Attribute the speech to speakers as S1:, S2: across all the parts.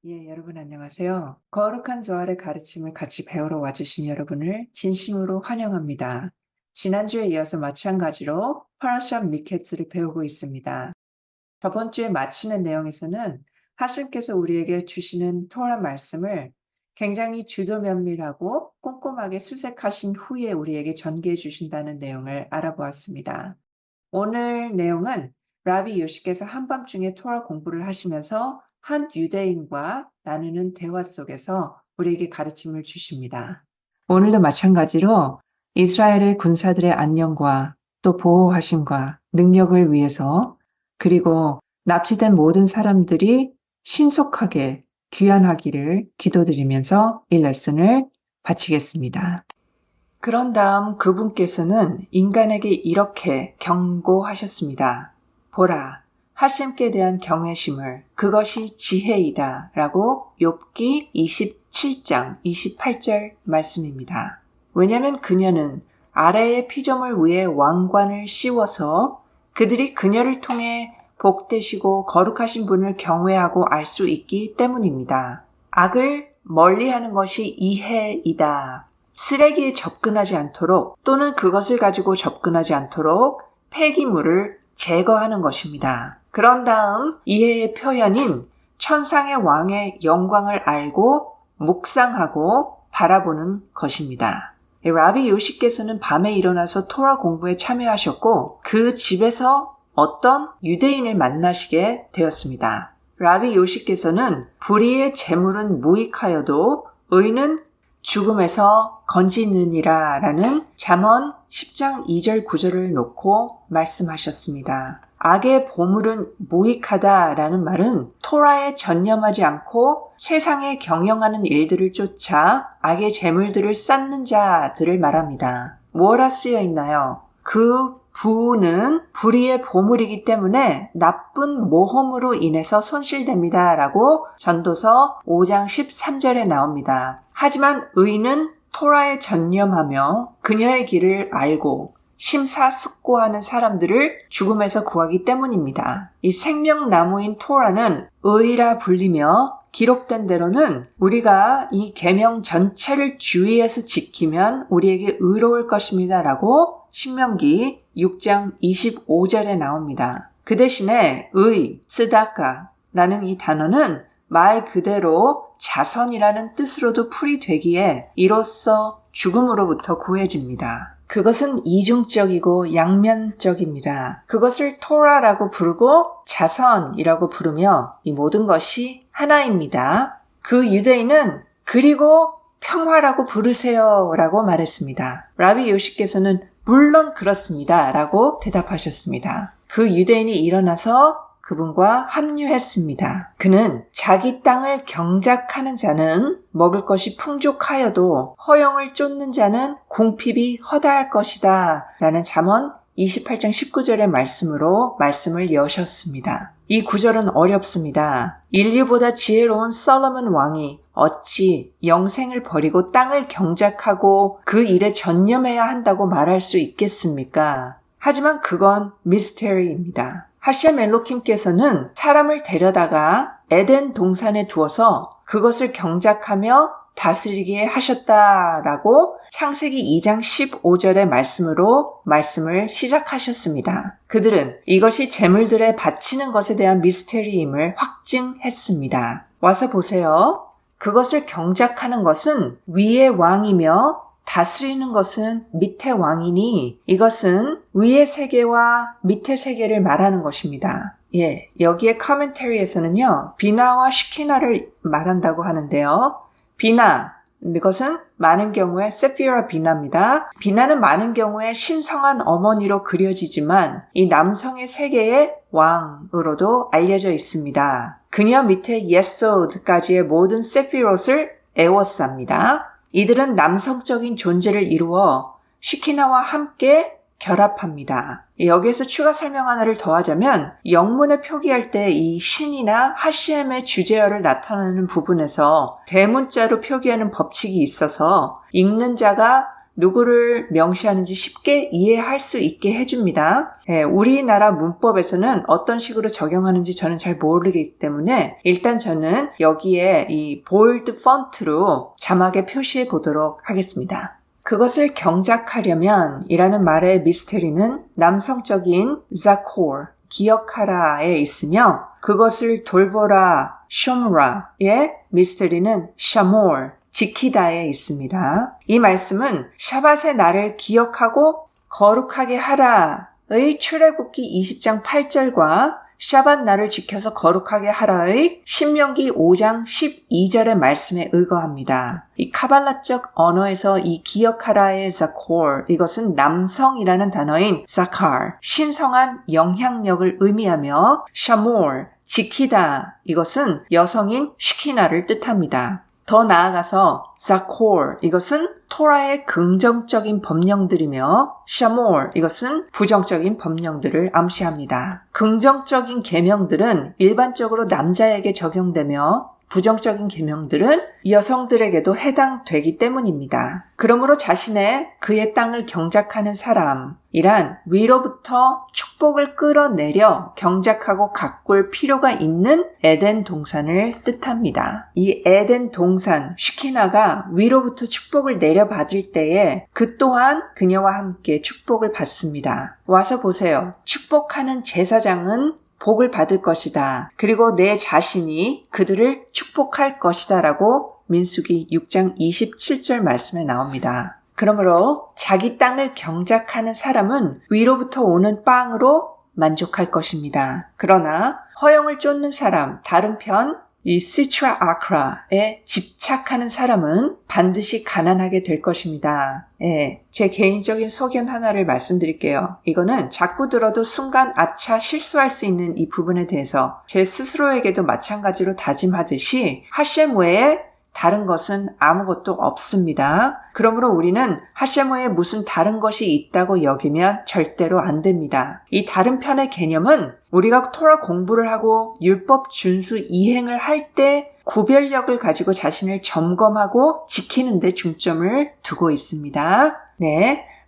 S1: 여러분 안녕하세요. 거룩한 조알의 가르침을 같이 배우러 와주신 여러분을 진심으로 환영합니다. 지난주에 이어서 마찬가지로 파라샬 미케츠를 배우고 있습니다. 저번 주에 마치는 내용에서는 하나님께서 우리에게 주시는 토라 말씀을 굉장히 주도 면밀하고 꼼꼼하게 수색하신 후에 우리에게 전개해 주신다는 내용을 알아보았습니다. 오늘 내용은 라비 요시께서 한밤중에 토라 공부를 하시면서 한 유대인과 나누는 대화 속에서 우리에게 가르침을 주십니다. 오늘도 마찬가지로 이스라엘의 군사들의 안녕과 또 보호하심과 능력을 위해서 그리고 납치된 모든 사람들이 신속하게 귀환하기를 기도드리면서 이 레슨을 마치겠습니다. 그런 다음 그분께서는 인간에게 이렇게 경고하셨습니다. 보라, 하심께 대한 경외심을 그것이 지혜이다 라고 욥기 27장 28절 말씀입니다. 왜냐하면 그녀는 아래의 피조물 위에 왕관을 씌워서 그들이 그녀를 통해 복되시고 거룩하신 분을 경외하고 알 수 있기 때문입니다. 악을 멀리하는 것이 이해이다. 쓰레기에 접근하지 않도록 또는 그것을 가지고 접근하지 않도록 폐기물을 제거하는 것입니다. 그런 다음 이해의 표현인 천상의 왕의 영광을 알고 묵상하고 바라보는 것입니다. 라비 요시께서는 밤에 일어나서 토라 공부에 참여하셨고 그 집에서 어떤 유대인을 만나시게 되었습니다. 라비 요시께서는 불의의 재물은 무익하여도 의는 죽음에서 건지느니라 라는 잠언 10장 2절 9절을 놓고 말씀하셨습니다. 악의 보물은 무익하다 라는 말은 토라에 전념하지 않고 세상에 경영하는 일들을 쫓아 악의 재물들을 쌓는 자들을 말합니다. 뭐라 쓰여 있나요? 그 부는 불의의 보물이기 때문에 나쁜 모험으로 인해서 손실됩니다 라고 전도서 5장 13절에 나옵니다. 하지만 의는 토라에 전념하며 그녀의 길을 알고 심사숙고하는 사람들을 죽음에서 구하기 때문입니다. 이 생명나무인 토라는 의라 불리며 기록된 대로는 우리가 이 계명 전체를 주의해서 지키면 우리에게 의로울 것입니다 라고 신명기 6장 25절에 나옵니다. 그 대신에 의, 스다카라는 이 단어는 말 그대로 자선이라는 뜻으로도 풀이되기에 이로써 죽음으로부터 구해집니다. 그것은 이중적이고 양면적입니다. 그것을 토라라고 부르고 자선이라고 부르며 이 모든 것이 하나입니다. 그 유대인은 그리고 평화라고 부르세요 라고 말했습니다. 라비 요시께서는 물론 그렇습니다 라고 대답하셨습니다. 그 유대인이 일어나서 그분과 합류했습니다. 그는 자기 땅을 경작하는 자는 먹을 것이 풍족하여도 허영을 쫓는 자는 궁핍이 허다할 것이다 라는 잠언 28장 19절의 말씀으로 말씀을 여셨습니다. 이 구절은 어렵습니다. 인류보다 지혜로운 솔로몬 왕이 어찌 영생을 버리고 땅을 경작하고 그 일에 전념해야 한다고 말할 수 있겠습니까? 하지만 그건 미스테리입니다. 하셴 엘로킴께서는 사람을 데려다가 에덴 동산에 두어서 그것을 경작하며 다스리게 하셨다라고 창세기 2장 15절의 말씀으로 말씀을 시작하셨습니다. 그들은 이것이 제물들에 바치는 것에 대한 미스테리임을 확증했습니다. 와서 보세요. 그것을 경작하는 것은 위의 왕이며 다스리는 것은 밑의 왕이니 이것은 위의 세계와 밑의 세계를 말하는 것입니다. 여기에 커멘터리에서는요. 비나와 시키나를 말한다고 하는데요. 비나, 이것은 많은 경우에 세피라 비나입니다. 비나는 많은 경우에 신성한 어머니로 그려지지만 이 남성의 세계의 왕으로도 알려져 있습니다. 그녀 밑에 예소드까지의 모든 세피롯을 에워쌉니다. 이들은 남성적인 존재를 이루어 시키나와 함께 결합합니다. 여기에서 추가 설명 하나를 더하자면 영문에 표기할 때 이 신이나 하시엠의 주제어를 나타내는 부분에서 대문자로 표기하는 법칙이 있어서 읽는 자가 누구를 명시하는지 쉽게 이해할 수 있게 해줍니다. 우리나라 문법에서는 어떤 식으로 적용하는지 저는 잘 모르기 때문에 일단 저는 여기에 이 볼드 폰트로 자막에 표시해 보도록 하겠습니다. 그것을 경작하려면 이라는 말의 미스테리는 남성적인 자콜, 기억하라에 있으며 그것을 돌보라, 쇼므라의 미스테리는 샤몰, 지키다에 있습니다. 이 말씀은 샤밧의 날을 기억하고 거룩하게 하라의 출애굽기 20장 8절과 샤밧 날을 지켜서 거룩하게 하라의 신명기 5장 12절의 말씀에 의거합니다. 이 카발라적 언어에서 이 기억하라의 자콜, 이것은 남성이라는 단어인 자칼, 신성한 영향력을 의미하며 샤몰, 지키다, 이것은 여성인 시키나를 뜻합니다. 더 나아가서 자콜, 이것은 토라의 긍정적인 법령들이며 샤몰, 이것은 부정적인 법령들을 암시합니다. 긍정적인 계명들은 일반적으로 남자에게 적용되며 부정적인 계명들은 여성들에게도 해당되기 때문입니다. 그러므로 그의 땅을 경작하는 사람이란 위로부터 축복을 끌어내려 경작하고 가꿀 필요가 있는 에덴 동산을 뜻합니다. 이 에덴 동산, 시키나가 위로부터 축복을 내려받을 때에 그 또한 그녀와 함께 축복을 받습니다. 와서 보세요. 축복하는 제사장은 복을 받을 것이다. 그리고 내 자신이 그들을 축복할 것이다 라고 민수기 6장 27절 말씀에 나옵니다. 그러므로 자기 땅을 경작하는 사람은 위로부터 오는 빵으로 만족할 것입니다. 그러나 허영을 쫓는 사람, 다른 편 이 시트라 아크라에 집착하는 사람은 반드시 가난하게 될 것입니다. 제 개인적인 소견 하나를 말씀드릴게요. 이거는 자꾸 들어도 순간 아차 실수할 수 있는 이 부분에 대해서 제 스스로에게도 마찬가지로 다짐하듯이 하셴 외에 다른 것은 아무것도 없습니다. 그러므로 우리는 하셴 외에 무슨 다른 것이 있다고 여기면 절대로 안 됩니다. 이 다른 편의 개념은 우리가 토라 공부를 하고 율법 준수 이행을 할 때 구별력을 가지고 자신을 점검하고 지키는 데 중점을 두고 있습니다.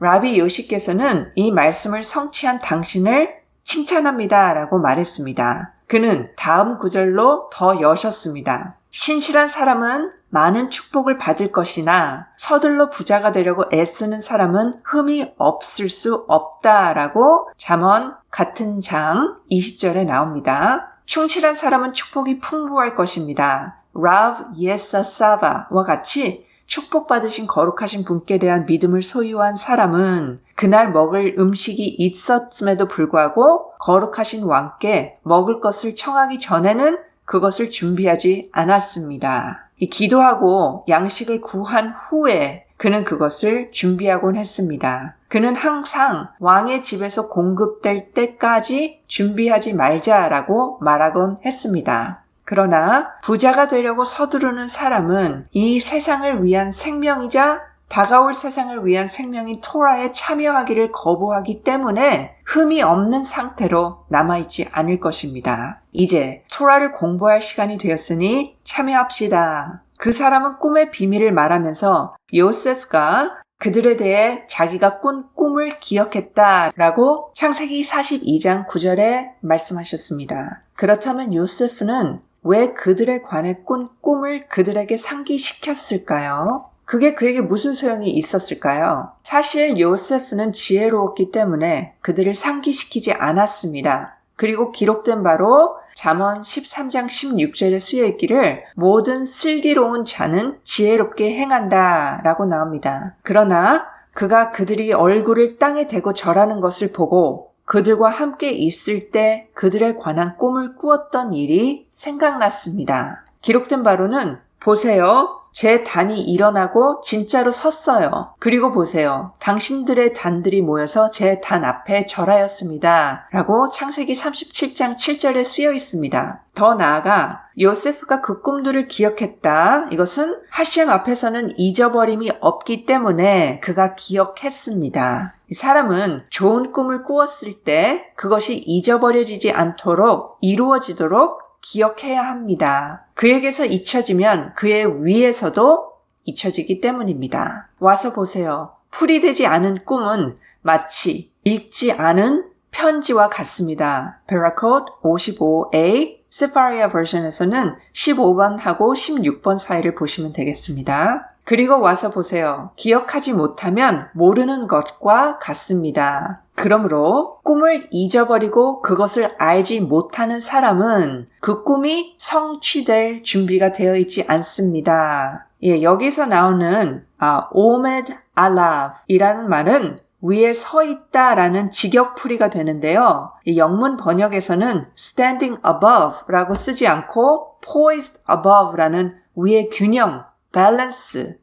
S1: 라비 요시께서는 이 말씀을 성취한 당신을 칭찬합니다 라고 말했습니다. 그는 다음 구절로 더 여셨습니다. 신실한 사람은 많은 축복을 받을 것이나 서둘러 부자가 되려고 애쓰는 사람은 흠이 없을 수 없다라고 잠언 같은 장 20절에 나옵니다. 충실한 사람은 축복이 풍부할 것입니다. 라브 예사 사바와 같이 축복받으신 거룩하신 분께 대한 믿음을 소유한 사람은 그날 먹을 음식이 있었음에도 불구하고 거룩하신 왕께 먹을 것을 청하기 전에는 그것을 준비하지 않았습니다. 기도하고 양식을 구한 후에 그는 그것을 준비하곤 했습니다. 그는 항상 왕의 집에서 공급될 때까지 준비하지 말자라고 말하곤 했습니다. 그러나 부자가 되려고 서두르는 사람은 이 세상을 위한 생명이자 다가올 세상을 위한 생명인 토라에 참여하기를 거부하기 때문에 흠이 없는 상태로 남아있지 않을 것입니다. 이제 토라를 공부할 시간이 되었으니 참여합시다. 그 사람은 꿈의 비밀을 말하면서 요셉과 그들에 대해 자기가 꾼 꿈을 기억했다라고 창세기 42장 9절에 말씀하셨습니다. 그렇다면 요셉은 왜 그들에 관해 꾼 꿈을 그들에게 상기시켰을까요? 그게 그에게 무슨 소용이 있었을까요? 사실 요셉은 지혜로웠기 때문에 그들을 상기시키지 않았습니다. 그리고 기록된 바로 잠언 13장 16절에 쓰여있기를 모든 슬기로운 자는 지혜롭게 행한다 라고 나옵니다. 그러나 그가 그들이 얼굴을 땅에 대고 절하는 것을 보고 그들과 함께 있을 때 그들에 관한 꿈을 꾸었던 일이 생각났습니다. 기록된 바로는 보세요. 제 단이 일어나고 진짜로 섰어요. 그리고 보세요. 당신들의 단들이 모여서 제 단 앞에 절하였습니다. 라고 창세기 37장 7절에 쓰여 있습니다. 더 나아가 요세프가 그 꿈들을 기억했다. 이것은 하셴 앞에서는 잊어버림이 없기 때문에 그가 기억했습니다. 사람은 좋은 꿈을 꾸었을 때 그것이 잊어버려지지 않도록 이루어지도록 기억해야 합니다. 그에게서 잊혀지면 그의 위에서도 잊혀지기 때문입니다. 와서 보세요. 풀이되지 않은 꿈은 마치 읽지 않은 편지와 같습니다. Paraquat 55A Sepharia 버전에서는 15번하고 16번 사이를 보시면 되겠습니다. 그리고 와서 보세요. 기억하지 못하면 모르는 것과 같습니다. 그러므로 꿈을 잊어버리고 그것을 알지 못하는 사람은 그 꿈이 성취될 준비가 되어 있지 않습니다. 예, 여기서 나오는 오메드 알라이라는 말은 위에 서 있다라는 직역풀이가 되는데요. 이 영문 번역에서는 standing above라고 쓰지 않고 poised above라는 위의 균형, 밸런스,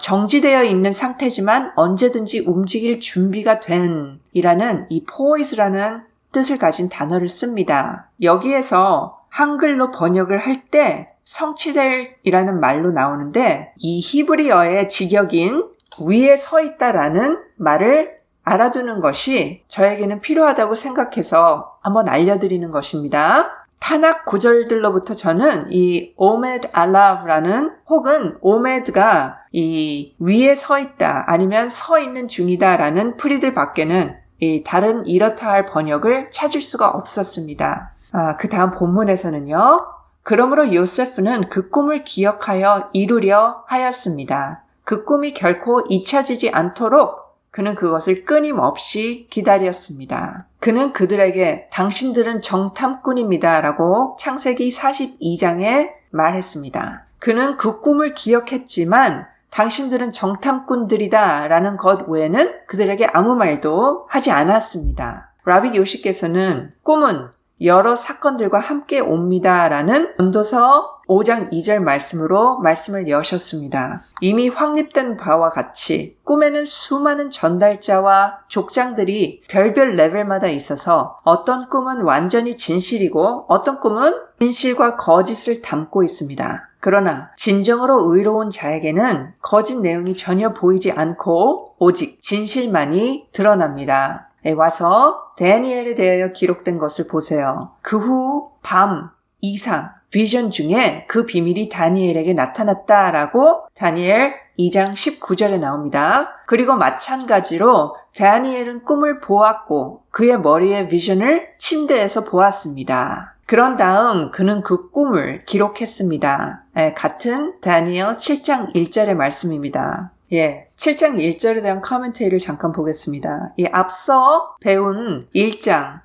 S1: 정지되어 있는 상태지만 언제든지 움직일 준비가 된 이라는 이 poise라는 뜻을 가진 단어를 씁니다. 여기에서 한글로 번역을 할 때 성취될 이라는 말로 나오는데 이 히브리어의 직역인 위에 서 있다라는 말을 알아두는 것이 저에게는 필요하다고 생각해서 한번 알려드리는 것입니다. 타낙 구절들로부터 저는 이 오메드 알라브라는 혹은 오메드가 이 위에 서 있다 아니면 서 있는 중이다 라는 풀이들 밖에는 이 다른 이렇다 할 번역을 찾을 수가 없었습니다. 그 다음 본문에서는요. 그러므로 요세프는 그 꿈을 기억하여 이루려 하였습니다. 그 꿈이 결코 잊혀지지 않도록 그는 그것을 끊임없이 기다렸습니다. 그는 그들에게 당신들은 정탐꾼입니다 라고 창세기 42장에 말했습니다. 그는 그 꿈을 기억했지만 당신들은 정탐꾼들이다 라는 것 외에는 그들에게 아무 말도 하지 않았습니다. 라비 요시께서는 꿈은 여러 사건들과 함께 옵니다 라는 전도서 5장 2절 말씀으로 말씀을 여셨습니다. 이미 확립된 바와 같이 꿈에는 수많은 전달자와 족장들이 별별 레벨마다 있어서 어떤 꿈은 완전히 진실이고 어떤 꿈은 진실과 거짓을 담고 있습니다. 그러나 진정으로 의로운 자에게는 거짓 내용이 전혀 보이지 않고 오직 진실만이 드러납니다. 와서 다니엘에 대하여 기록된 것을 보세요. 그 후 밤 이상 비전 중에 그 비밀이 다니엘에게 나타났다라고 다니엘 2장 19절에 나옵니다. 그리고 마찬가지로 다니엘은 꿈을 보았고 그의 머리에 비전을 침대에서 보았습니다. 그런 다음 그는 그 꿈을 기록했습니다. 같은 다니엘 7장 1절의 말씀입니다. 7장 1절에 대한 커멘터리를 잠깐 보겠습니다. 이 앞서 배운 1장,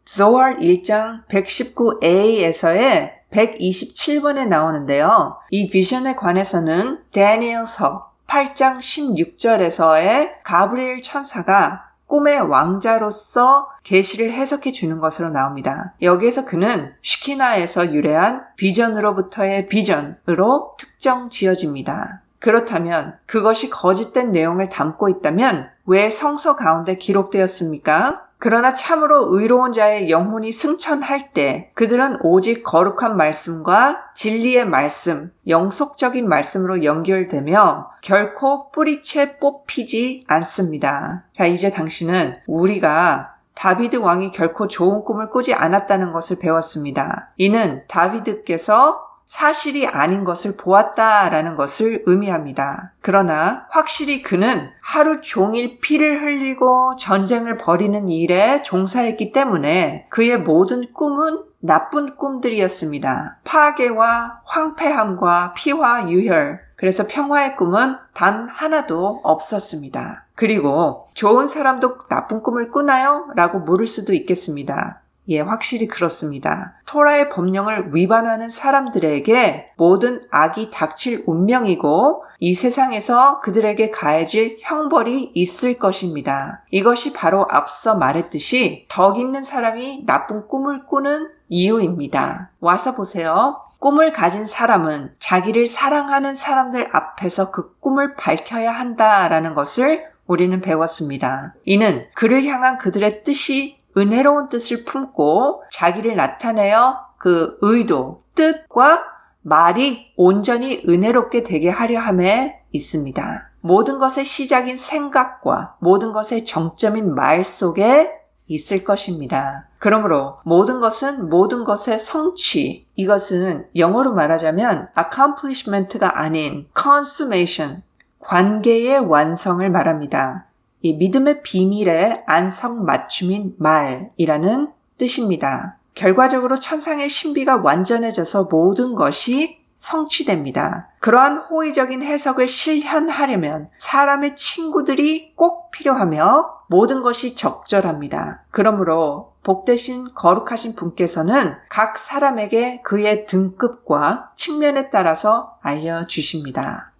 S1: 조알 1장 119a에서의 127번에 나오는데요. 이 비전에 관해서는 다니엘서 8장 16절에서의 가브리엘 천사가 꿈의 왕자로서 계시를 해석해 주는 것으로 나옵니다. 여기에서 그는 시키나에서 유래한 비전으로부터의 비전으로 특정 지어집니다. 그렇다면 그것이 거짓된 내용을 담고 있다면 왜 성서 가운데 기록되었습니까? 그러나 참으로 의로운 자의 영혼이 승천할 때 그들은 오직 거룩한 말씀과 진리의 말씀, 영속적인 말씀으로 연결되며 결코 뿌리채 뽑히지 않습니다. 자, 이제 당신은 우리가 다비드 왕이 결코 좋은 꿈을 꾸지 않았다는 것을 배웠습니다. 이는 다비드께서 사실이 아닌 것을 보았다라는 것을 의미합니다. 그러나 확실히 그는 하루 종일 피를 흘리고 전쟁을 벌이는 일에 종사했기 때문에 그의 모든 꿈은 나쁜 꿈들이었습니다. 파괴와 황폐함과 피와 유혈, 그래서 평화의 꿈은 단 하나도 없었습니다. 그리고 좋은 사람도 나쁜 꿈을 꾸나요? 라고 물을 수도 있겠습니다. 확실히 그렇습니다. 토라의 법령을 위반하는 사람들에게 모든 악이 닥칠 운명이고 이 세상에서 그들에게 가해질 형벌이 있을 것입니다. 이것이 바로 앞서 말했듯이 덕 있는 사람이 나쁜 꿈을 꾸는 이유입니다. 와서 보세요. 꿈을 가진 사람은 자기를 사랑하는 사람들 앞에서 그 꿈을 밝혀야 한다라는 것을 우리는 배웠습니다. 이는 그를 향한 그들의 뜻이 은혜로운 뜻을 품고 자기를 나타내어 그 의도, 뜻과 말이 온전히 은혜롭게 되게 하려 함에 있습니다. 모든 것의 시작인 생각과 모든 것의 정점인 말 속에 있을 것입니다. 그러므로 모든 것은 모든 것의 성취, 이것은 영어로 말하자면 accomplishment가 아닌 consummation, 관계의 완성을 말합니다. 이 믿음의 비밀의 안성맞춤인 말이라는 뜻입니다. 결과적으로 천상의 신비가 완전해져서 모든 것이 성취됩니다. 그러한 호의적인 해석을 실현하려면 사람의 친구들이 꼭 필요하며 모든 것이 적절합니다. 그러므로 복되신 거룩하신 분께서는 각 사람에게 그의 등급과 측면에 따라서 알려주십니다.